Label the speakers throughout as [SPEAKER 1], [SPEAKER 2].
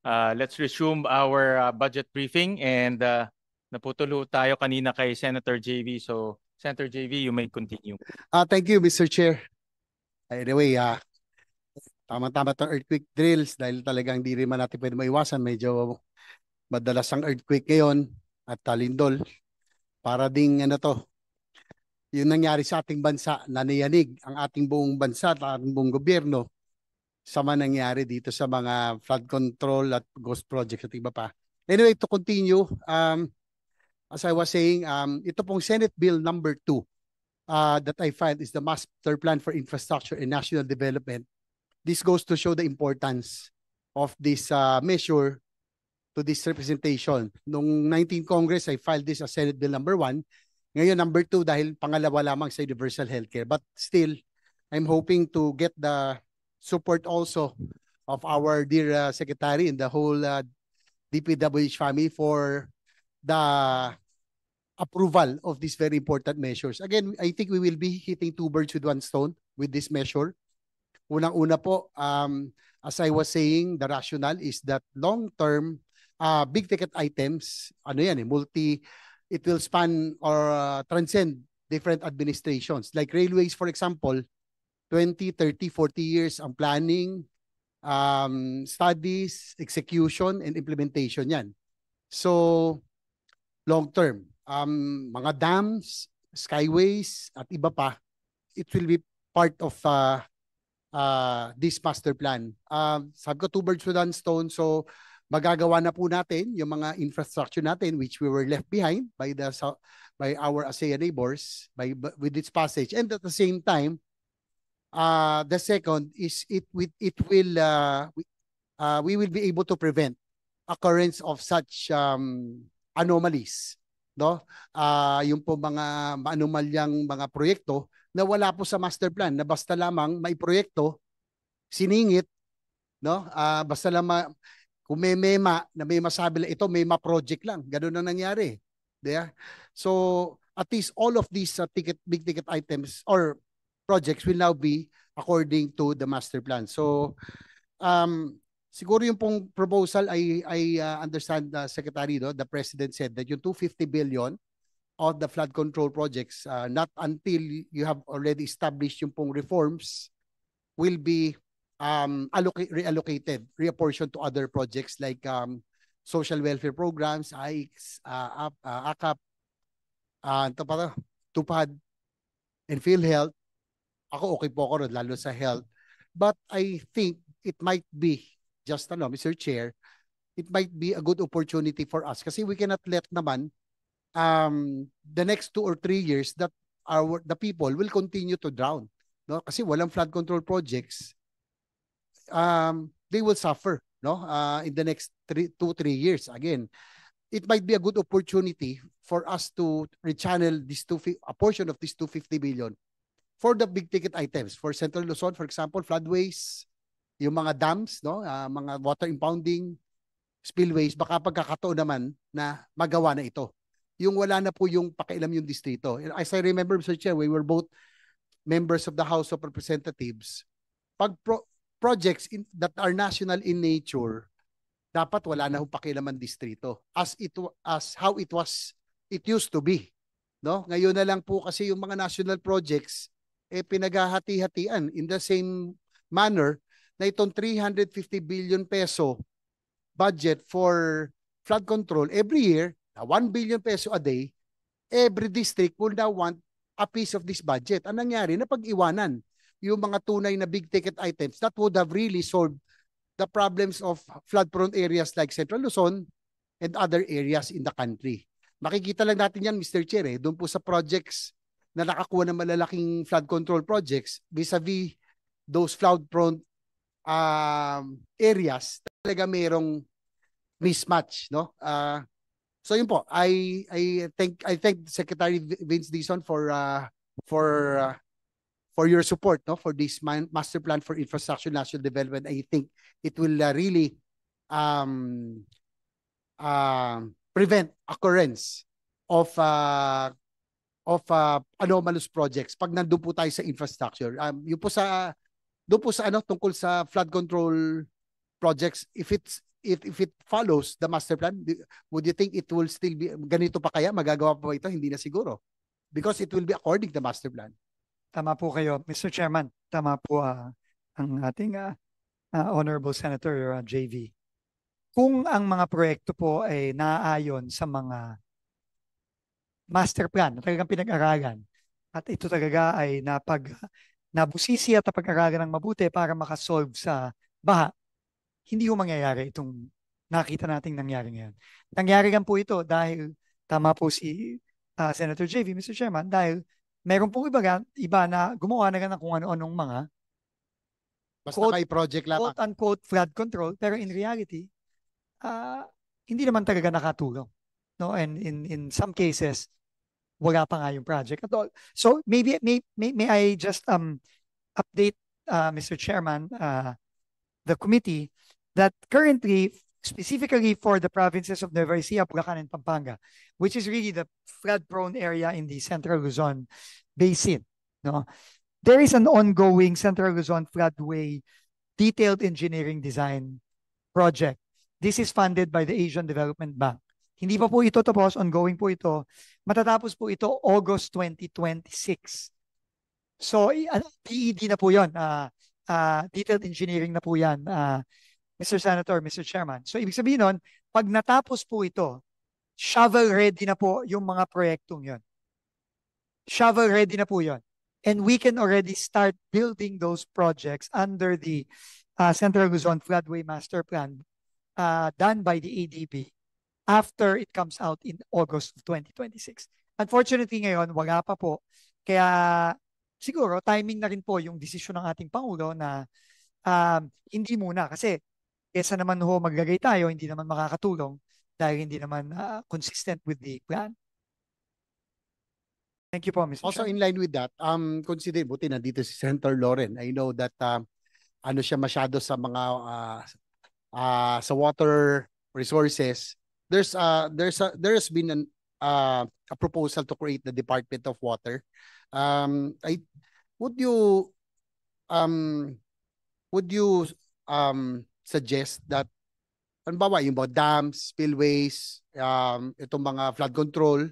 [SPEAKER 1] Let's resume our budget briefing and naputulo tayo kanina kay Senator JV. So, Senator JV, you may continue.
[SPEAKER 2] Thank you, Mr. Chair. Anyway, tama-tama itong earthquake drills dahil talagang di rin man natin pwede maiwasan. Medyo madalas ang earthquake ngayon at lindol. Para ding yung nangyari sa ating bansa, nanayanig ang ating buong bansa at ating buong gobyerno sa nangyari dito sa mga flood control at ghost projects at iba pa. Anyway, to continue, as I was saying, ito pong Senate Bill number 2 that I filed is the Master Plan for Infrastructure and National Development. This goes to show the importance of this measure to this representation. Noong 19 Congress, I filed this as Senate Bill number 1. Ngayon, number 2 dahil pangalawa lamang sa universal healthcare. But still, I'm hoping to get the support also of our dear Secretary and the whole DPWH family for the approval of these very important measures. Again, I think we will be hitting 2 birds with 1 stone with this measure. Unang-una po, as I was saying, the rationale is that long-term, big ticket items, it will span or transcend different administrations. Like railways, for example, 20, 30, 40 years ang planning, studies, execution, and implementation yan. So, long-term, mga dams, skyways, at iba pa, it will be part of this master plan. Sabi ko, 2 birds with 1 stone. So, magagawa na po natin yung mga infrastructure natin which we were left behind by our ASEAN neighbors with its passage. And at the same time, the second is we will be able to prevent occurrence of such anomalies, no? Yung po mga anomalyang mga proyekto na wala po sa master plan, na basta lamang may proyekto, siningit, no? Basta lamang kung may mema na may masabi lang ito, may ma-project lang. Ganun ang nangyari. Yeah? So, at least all of these big ticket items or projects will now be according to the master plan. So, siguro yung pong proposal, I understand, Secretary, the President said that yung 250 billion of the flood control projects, not until you have already established yung pong reforms, will be reallocated, reapportioned to other projects like social welfare programs, AICS, AKAP, TUPAD, and PhilHealth. Ako okay po ako lalo sa health. But I think it might be, just Mr. Chair, it might be a good opportunity for us kasi we cannot let naman the next 2 or 3 years that the people will continue to drown. No? Kasi walang flood control projects. They will suffer, no? In the next 2-3 years. Again, it might be a good opportunity for us to rechannel a portion of this 250 billion for the big ticket items. For Central Luzon, for example, floodways, yung mga dams, no? Mga water impounding, spillways, baka pagkakataon naman na magawa na ito. Yung wala na po yung pakialam yung distrito. As I remember, Mr. Chair, we were both members of the House of Representatives. Pag projects that are national in nature, dapat wala na hong pakialaman distrito as how it used to be, no? Ngayon na lang po kasi yung mga national projects pinaghahati-hatian in the same manner na itong 350 billion peso budget for flood control every year, 1 billion peso a day, every district will now want a piece of this budget. Ang nangyari na pag-iwanan yung mga tunay na big ticket items that would have really solved the problems of flood-prone areas like Central Luzon and other areas in the country. Makikita lang natin yan, Mr. Chair, doon po sa projects na nakakuha ng malalaking flood control projects vis-a-vis those flood-prone areas, talaga mayroong mismatch, no? So yun po, I thank Secretary Vince Dizon for your support, no, for this master plan for infrastructure national development. I think it will really prevent occurrence of anomalous projects pag nandoon po tayo sa infrastructure. Yung po sa doon po sa tungkol sa flood control projects, if it's if it follows the master plan, would you think it will still be ganito pa kaya? Magagawa pa ba ito? Hindi na siguro. Because it will be according to the master plan.
[SPEAKER 3] Tama po kayo, Mr. Chairman. Tama po ang ating Honorable Senator JV. Kung ang mga proyekto po ay naaayon sa mga master plan na talagang pinag-aralan at ito talaga ay nabusisi at napag-aralan ng mabuti para makasolve sa baha, hindi ho mangyayari itong nakita nating nangyari ngayon. Nangyari lang po ito dahil, tama po si Senator JV, Mr. Chairman, dahil meron pong iba na gumawa na lang ng kung ano-anong mga
[SPEAKER 2] Basta kay project lamang.
[SPEAKER 3] quote-unquote flood control, pero in reality, hindi naman talaga nakatulong. No? And in some cases, wala pa nga yung project at all. So maybe may I just update Mr. Chairman, the committee, that currently, specifically for the provinces of Nueva Ecija, Bulacan, and Pampanga, which is really the flood-prone area in the Central Luzon Basin, no? There is an ongoing Central Luzon Floodway detailed engineering design project. This is funded by the Asian Development Bank. Hindi pa po ito tapos, ongoing po ito. Matatapos po ito August 2026. So, PED na po yun. Detailed engineering na po yan, Mr. Senator, Mr. Chairman. So, ibig sabihin nun, pag natapos po ito, shovel ready na po yung mga proyektong yun. Shovel ready na po yun. And we can already start building those projects under the Central Luzon Floodway Master Plan done by the ADB after it comes out in August of 2026. Unfortunately ngayon, wala pa po. Kaya siguro timing na rin po yung desisyon ng ating Pangulo na hindi muna. Kasi kesa naman ho maglagay tayo, hindi naman makakatulong dahil hindi naman consistent with the plan. Thank you po, Mr.
[SPEAKER 2] Also
[SPEAKER 3] Chairman.
[SPEAKER 2] in line with that, consider, buti nandito si Senator Loren. I know that ano siya masyado sa mga sa water resources. There has been a proposal to create the Department of Water. Would you suggest that halimbawa yung mga dams, spillways, itong mga flood control,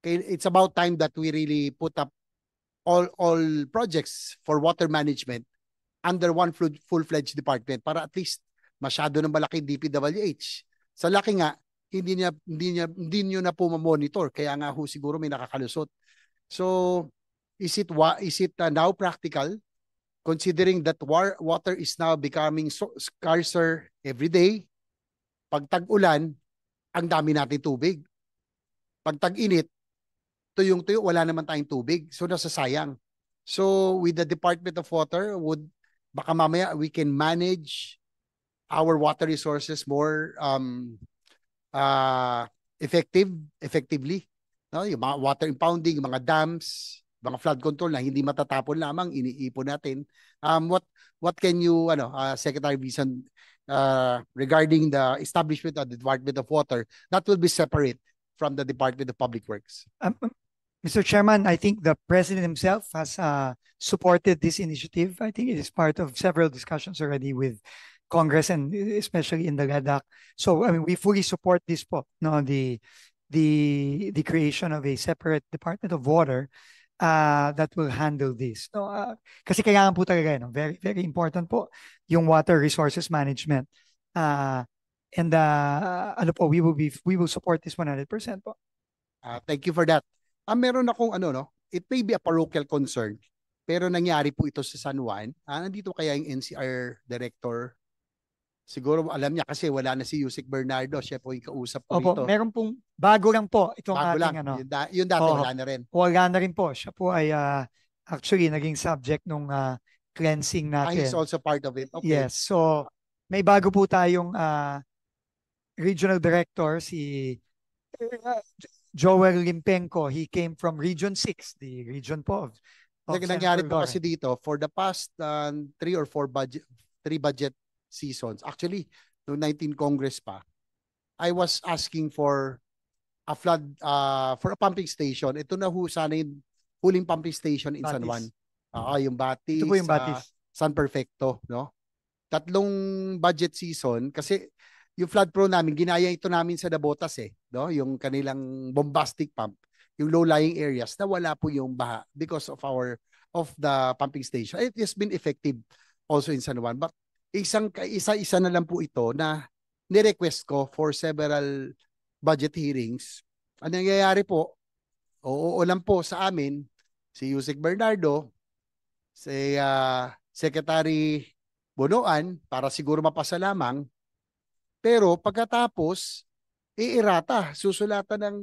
[SPEAKER 2] it's about time that we really put up all projects for water management under one full-fledged department para at least masyado ng malaki DPWH. Sa laki nga, hindi nyo na po ma-monitor. Kaya nga ho siguro may nakakalusot. So, is it now practical considering that water is now becoming scarcer every day? Pag tag-ulan, ang dami natin tubig. Pag tag-init, tuyong-tuyo, wala naman tayong tubig. So, nasasayang. So, with the Department of Water, baka mamaya we can manage our water resources more effectively. No? Yung mga water impounding, mga dams, mga flood control na hindi matatapon lamang, iniipon natin. What can you, Secretary Visan, regarding the establishment of the Department of Water, that will be separate from the Department of Public Works?
[SPEAKER 3] Mr. Chairman, I think the President himself has supported this initiative. I think it is part of several discussions already with Congress and especially in the LADAC. So, I mean, we fully support this po, no, the creation of a separate Department of Water that will handle this. No, kasi kailangan po talaga, very, very important po yung water resources management. And we will support this 100% po.
[SPEAKER 2] Thank you for that. Meron akong it may be a parochial concern, pero nangyari po ito sa San Juan. Nandito kaya yung NCR director? Siguro alam niya kasi wala na si Yusek Bernardo, siya po yung kausap ko dito.
[SPEAKER 3] Meron pong bago lang po itong
[SPEAKER 2] bago
[SPEAKER 3] ating
[SPEAKER 2] lang. Yung dati wala na rin.
[SPEAKER 3] Wala na rin po. Siya po ay actually naging subject nung cleansing natin.
[SPEAKER 2] He's also part of it. Okay.
[SPEAKER 3] Yes. So may bago po tayong regional director, si Joel Limpenko. He came from Region 6, the region po of
[SPEAKER 2] nangyari po kasi dito for the past 3 or 4 budget seasons. Actually, noong 19 Congress pa, I was asking for a pumping station. Ito na ho sana yung huling pumping station in Batis. San Juan. Yung Batis.
[SPEAKER 3] Ito po yung Batis.
[SPEAKER 2] San Perfecto, no? tatlong budget season kasi yung flood prone namin, ginaya ito namin sa Nabotas no? Yung kanilang bombastic pump, yung low-lying areas na wala po yung baha because of the pumping station. It has been effective also in San Juan. But isa-isa na lang po ito na ni-request ko for several budget hearings. Ang nangyayari po, oo lang po sa amin, si Yusek Bernardo, si Secretary Bonoan, para siguro mapasa lamang, pero pagkatapos, iirata, susulatan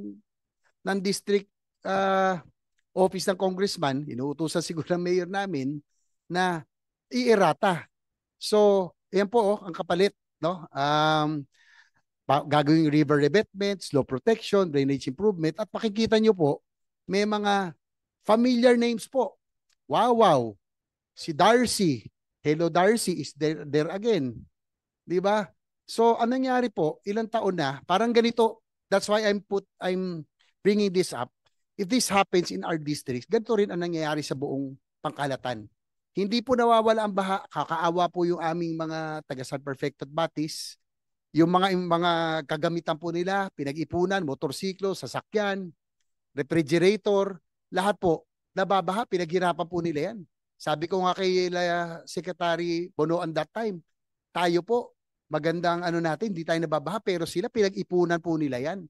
[SPEAKER 2] ng district office ng congressman, inuutusan siguro ng mayor namin, na iirata. So, yan po ang kapalit, no? Gagawing river revetment, slow protection, drainage improvement, at makikita nyo po, may mga familiar names po. Wow. Si Darcy. Hello Darcy is there again. Di ba? So, anong nangyari po, ilang taon na, parang ganito, that's why I'm bringing this up. If this happens in our districts, ganito rin ang nangyayari sa buong pangkalatan. Hindi po nawawala ang baha, kakaawa po yung aming mga taga-San Perfecto at Batis. Yung mga kagamitan po nila, pinag-ipunan, motorsiklo, sasakyan, refrigerator, lahat po, nababaha, pinaghirapan po nila yan. Sabi ko nga kay Secretary Bono on that time, tayo po, magandang natin, hindi tayo nababaha, pero sila pinag-ipunan po nila yan.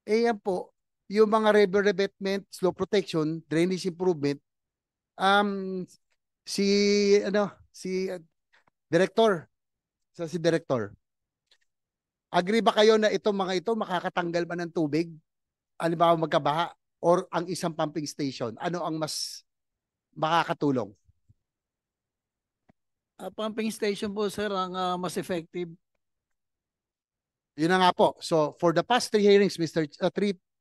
[SPEAKER 2] Yan po, yung mga river revetment, slow protection, drainage improvement, si Director, si Director, agree ba kayo na itong mga ito makakatanggal ba ng tubig? Halimbawa magkabaha or ang isang pumping station? Ano ang mas makakatulong?
[SPEAKER 4] Pumping station po, sir, ang mas effective.
[SPEAKER 2] Yun na nga po. So for the past three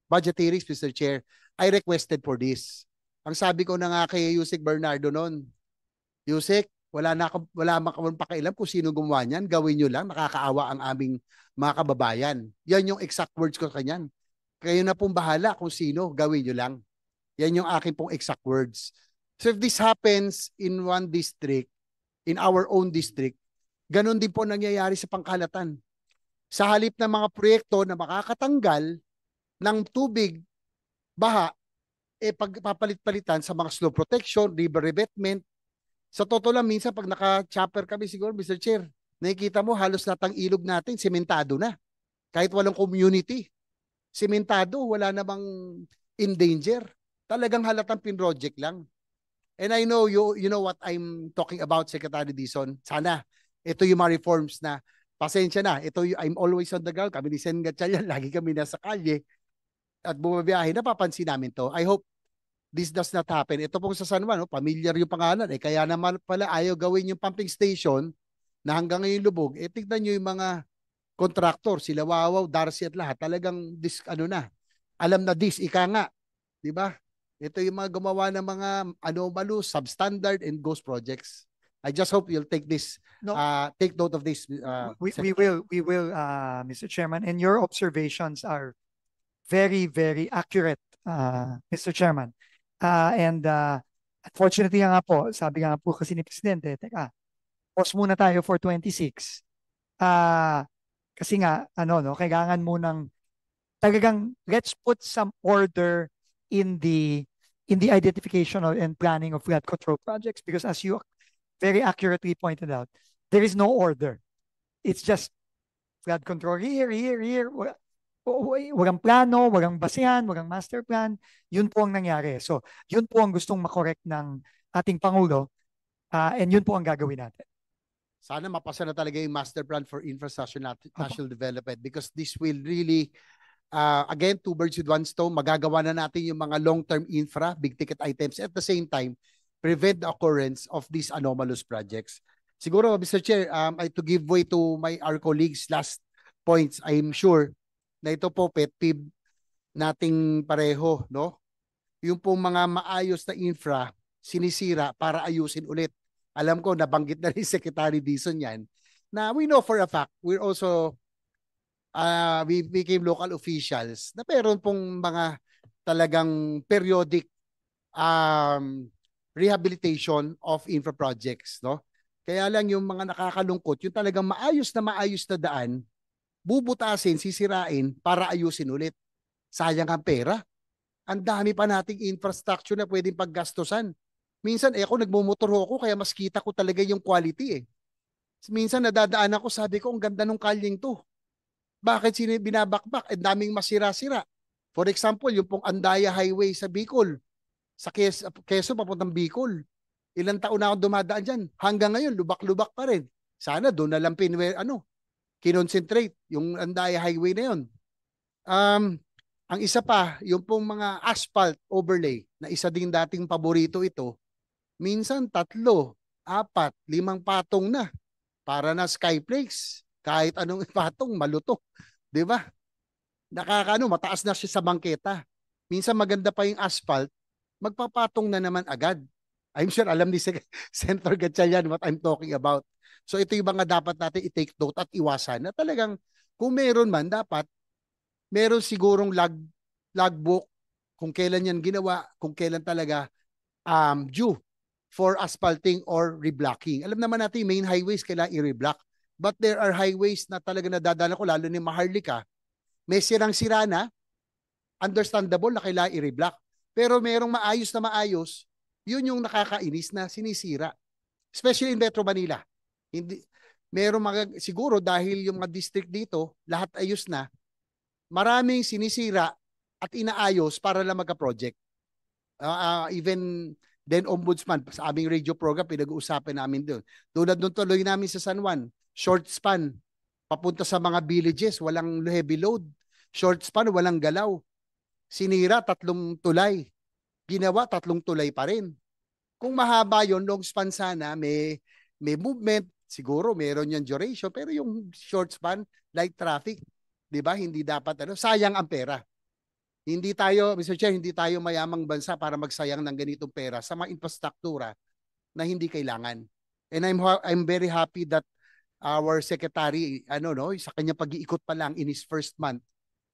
[SPEAKER 2] budget hearings, Mr. Chair, I requested for this. Ang sabi ko na nga kay Yusek Bernardo noon, Yusek, wala man pakialam kung sino gumawa niyan, gawin nyo lang, nakakaawa ang aming mga kababayan. Yan yung exact words ko kanyan. Kayo na pong bahala kung sino, gawin nyo lang. Yan yung aking pong exact words. So if this happens in one district, in our own district, ganun din po nangyayari sa pangkalatan. Sa halip ng mga proyekto na makakatanggal ng tubig, baha, pagpapalit-palitan sa mga slow protection, river revetment. Sa totoo lang, minsan pag naka-chopper kami siguro, Mr. Chair, nakikita mo halos lahat ng ilog natin, sementado na. Kahit walang community. Sementado, wala namang in danger. Talagang halatang pin-project lang. And I know you know what I'm talking about, Secretary Dizon. Sana, ito yung mga reforms na, pasensya na, I'm always on the ground. Kami ni Sen Gatchalian, lagi kami nasa kalye at bumabiyahe, napapansin namin to. I hope this does not happen. Ito pong sa San Juan, familiar yung pangalan. Kaya naman pala ayaw gawin yung pumping station na hanggang ngayon lubog. Tignan nyo yung mga contractor, sila Wawaw, Darcy at lahat. Talagang alam na ika nga. Diba? Ito yung mga gumawa ng mga anomalous, substandard, and ghost projects. I just hope you'll take note of this.
[SPEAKER 3] We will, Mr. Chairman, and your observations are very, very accurate, Mr. Chairman. And unfortunately nga po, sabi nga po kasi ni Presidente, teka, pause muna tayo for 26. Kasi nga, kailangan munang talagang let's put some order in the identification and planning of flood control projects, because as you very accurately pointed out, there is no order. It's just flood control here. Walang plano, walang basehan, walang master plan. Yun po ang nangyari. So, yun po ang gustong makorek ng ating Pangulo, and yun po ang gagawin natin.
[SPEAKER 2] Sana mapasa na talaga yung master plan for infrastructure national development, because this will really, again, two birds with one stone, magagawa na natin yung mga long-term infra, big ticket items, at the same time, prevent the occurrence of these anomalous projects. Siguro, Mr. Chair, to give way to our colleagues' last points, I'm sure na ito po pet peeve nating pareho, no? Yung pong mga maayos na infra, sinisira para ayusin ulit. Alam ko, nabanggit na rin Secretary Dizon yan, na we know for a fact, we're also, we became local officials na meron pong mga talagang periodic rehabilitation of infra projects, no? Kaya lang yung mga nakakalungkot, yung talagang maayos na daan, bubutasin, sisirain para ayusin ulit. Sayang ang pera. Ang dami pa nating infrastructure na pwedeng paggastusan. Minsan, ako nagmumotor ako, kaya mas kita ko talaga yung quality eh. Minsan nadadaan ako, sabi ko, ang ganda ng kalyeng to. Bakit binabakbak? Ang daming masira-sira. For example, yung pong Andaya Highway sa Bicol, sa Quezon papuntang Bicol. Ilang taon na akong dumadaan dyan. Hanggang ngayon, lubak-lubak pa rin. Sana doon na lang kinonsentrate yung Andaya Highway na yun. Ang isa pa, yung pong mga asphalt overlay, na isa din dating paborito ito, minsan 3, 4, 5 patong na para na skyflakes. Kahit anong patong, maluto. Di ba? Mataas na siya sa bangketa. Minsan maganda pa yung asphalt, magpapatong na naman agad. I'm sure alam ni Senator Gatchalian what I'm talking about. So ito yung mga dapat natin i-take note at iwasan na talagang kung meron man, dapat meron sigurong logbook kung kailan yan ginawa, kung kailan talaga due for asphalting or reblocking. Alam naman natin main highways kailangan i-reblock. But there are highways na talaga nadadala ko, lalo ni Maharlika, may sirang-sira na, understandable na kailangan i-reblock. Pero merong maayos, yun yung nakakainis na sinisira. Especially in Metro Manila. Siguro dahil yung mga district dito, lahat ayos na, maraming sinisira at inaayos para lang magka-project. Even then ombudsman, sa aming radio program, pinag-uusapan namin doon. Tulad nung tuloy namin sa San Juan, short span, papunta sa mga villages, walang heavy load. Short span, walang galaw. Sinira, 3 tulay. Ginawa, 3 tulay pa rin. Kung mahaba yon, long span sana, may movement, siguro meron yung duration, pero yung short span, light traffic, di ba? Hindi dapat, sayang ang pera. Hindi tayo, Mr. Chair, hindi tayo mayamang bansa para magsayang ng ganitong pera sa mga infrastruktura na hindi kailangan. And I'm very happy that our secretary, sa kanyang pag-iikot pa lang in his first month,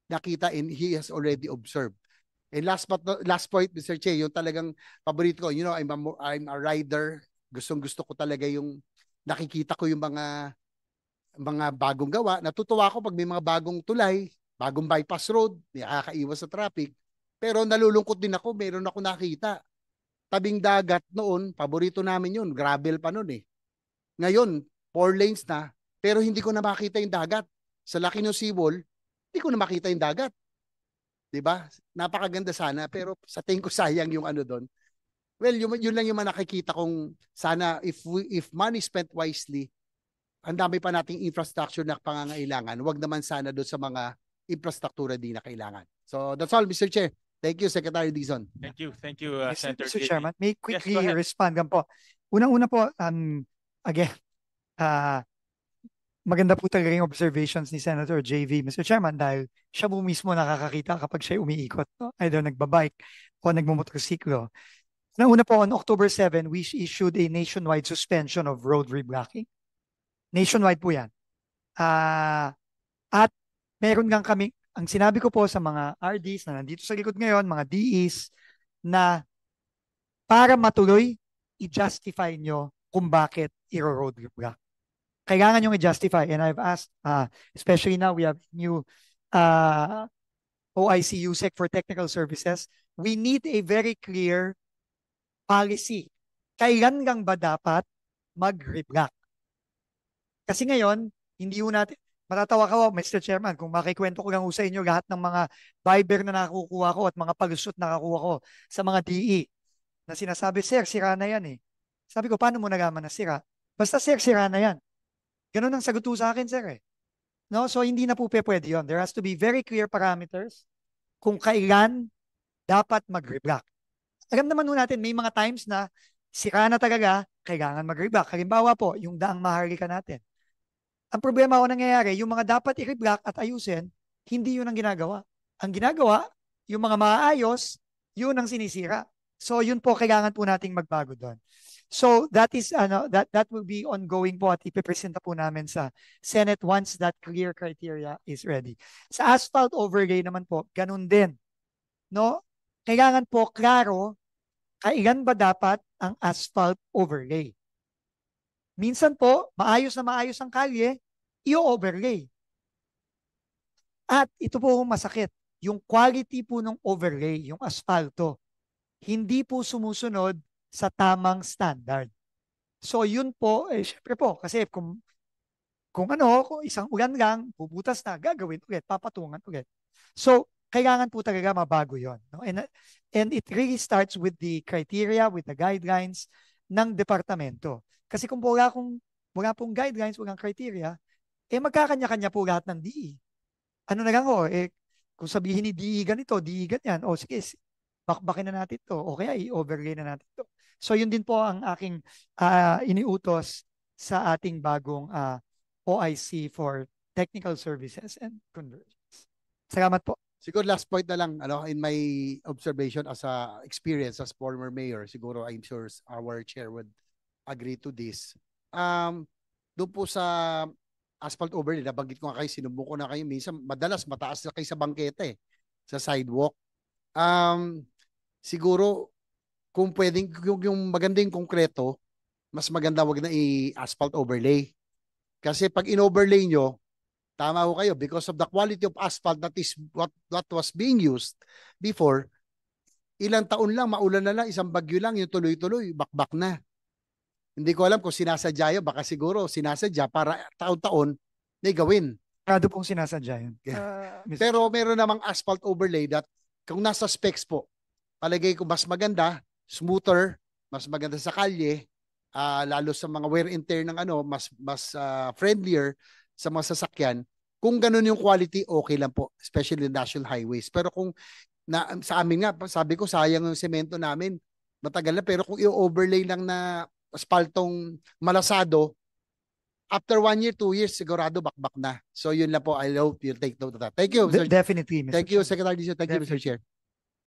[SPEAKER 2] nakita and he has already observed. And last point, Mr. Chair, yung talagang paborito ko, I'm a rider. Gustong-gusto ko talaga yung nakikita ko yung mga bagong gawa. Natutuwa ako pag may mga bagong tulay, bagong bypass road, nakakaiwas sa traffic. Pero nalulungkot din ako, meron ako nakita. Tabing dagat noon, paborito namin yun, gravel pa noon eh. Ngayon, 4 lanes na, pero hindi ko na makita yung dagat. Sa laki ng seawall, hindi ko na makita yung dagat. Diba? Napakaganda sana, pero sa tingin ko sayang yung doon. Well, yun lang yung nakikita kong sana if money spent wisely, ang dami pa nating infrastructure na pangangailangan. Huwag naman sana doon sa mga infrastruktura di na kailangan. So that's all, Mr. Chair. Thank you, Secretary Dizon.
[SPEAKER 1] Thank you,
[SPEAKER 3] Yes,
[SPEAKER 1] Senator
[SPEAKER 3] Mr.
[SPEAKER 1] JV.
[SPEAKER 3] Chairman, may
[SPEAKER 1] Yes,
[SPEAKER 3] quickly
[SPEAKER 1] go ahead.
[SPEAKER 3] respond lang po. Unang-una po, again, maganda po talaga yung observations ni Senator JV, Mr. Chairman, dahil siya po mismo nakakakita kapag siya umiikot, no? Either nagbabike o nagmumotorsiklo. Una po, on October 7, we issued a nationwide suspension of road reblocking. Nationwide po yan. At meron lang kami, ang sinabi ko po sa mga RDs na nandito sa likod ngayon, mga DEs, na para matuloy, i-justify nyo kung bakit i-road reblock. Kailangan nyo i-justify. And I've asked, especially now we have new OIC USEC for technical services, we need a very clear policy. Kailan lang ba dapat mag-reblock? Kasi ngayon, hindi ho natin, matatawa ka, Mr. Chairman, kung makikwento ko lang sa inyo lahat ng mga Viber na nakukuha ko at mga palusot na nakukuha ko sa mga DE na sinasabi, sir, sira na yan eh. Sabi ko, paano mo nalaman na sira? Basta sir, sira na yan. Ganun ang sagot sa akin, sir eh. No? So hindi na po pwede yun. There has to be very clear parameters kung kailan dapat mag-reblock. Alam naman natin, may mga times na sira na talaga, kailangan mag-reblock. Halimbawa po, yung daang Maharlika natin. Ang problema ko nangyayari, yung mga dapat i-reblock at ayusin, hindi yun ang ginagawa. Ang ginagawa, yung mga maayos, yun ang sinisira. So yun po, kailangan po nating magbago doon. So that is that will be ongoing po at ipipresenta po namin sa Senate once that clear criteria is ready. Sa asphalt overlay naman po, ganun din. No? Kailangan po klaro kailan ba dapat ang asphalt overlay. Minsan po, maayos na maayos ang kalye, i-overlay. At ito po ang masakit, yung quality po ng overlay, yung asfalto, hindi po sumusunod sa tamang standard. So yun po, syempre po, kasi kung kung isang ulan lang, bubutas na, gagawin ulit, papatungan ulit. So, kailangan po talaga mabago yon. No? And it really starts with the criteria, with the guidelines ng departamento. Kasi kung wala pong guidelines, walang criteria, magkakanya-kanya po lahat ng DE. Ano na lang kung sabihin ni DE ganito, DE ganyan, sige, bakbakin na natin to, o kaya i-overlay na natin to. So yun din po ang aking iniutos sa ating bagong OIC for Technical Services and Convergence. Salamat po.
[SPEAKER 2] Siguro last point na lang, in my observation as a experience as former mayor, siguro I'm sure our chair would agree to this. Doon po sa asphalt overlay, nabanggit ko nga kayo, sinubukan ko na kayo, minsan madalas mataas na kayo sa bangketa sa sidewalk. Siguro kung pwedeng yung maganda yung konkreto, mas maganda wag na i-asphalt overlay. Kasi pag in-overlay nyo, tama ho kayo, because of the quality of asphalt that is what was being used before, ilang taon lang, maulan na lang, isang bagyo lang, yung tuloy-tuloy, bakbak na. Hindi ko alam kung sinasadya yun, baka siguro sinasadya para taon-taon na gawin.
[SPEAKER 3] Rado pong sinasadya yun.
[SPEAKER 2] Pero meron namang asphalt overlay that kung nasa specs po, palagay ko mas maganda, smoother, mas maganda sa kalye, lalo sa mga wear and tear ng mas friendlier sa mga sasakyan. Kung ganun yung quality, okay lang po, especially the national highways. Pero kung sa amin nga, sabi ko sayang yung semento namin, matagal na, pero kung i-overlay lang na asphaltong malasado, after 1 year, 2 years, sigurado bakbak na. So yun lang po, I hope you'll take note of that. Thank you, Mr.
[SPEAKER 3] Definitely, Mr.
[SPEAKER 2] Thank you,
[SPEAKER 3] Chair.
[SPEAKER 2] Secretary. Thank you, Mr.
[SPEAKER 3] Definitely.
[SPEAKER 2] Chair.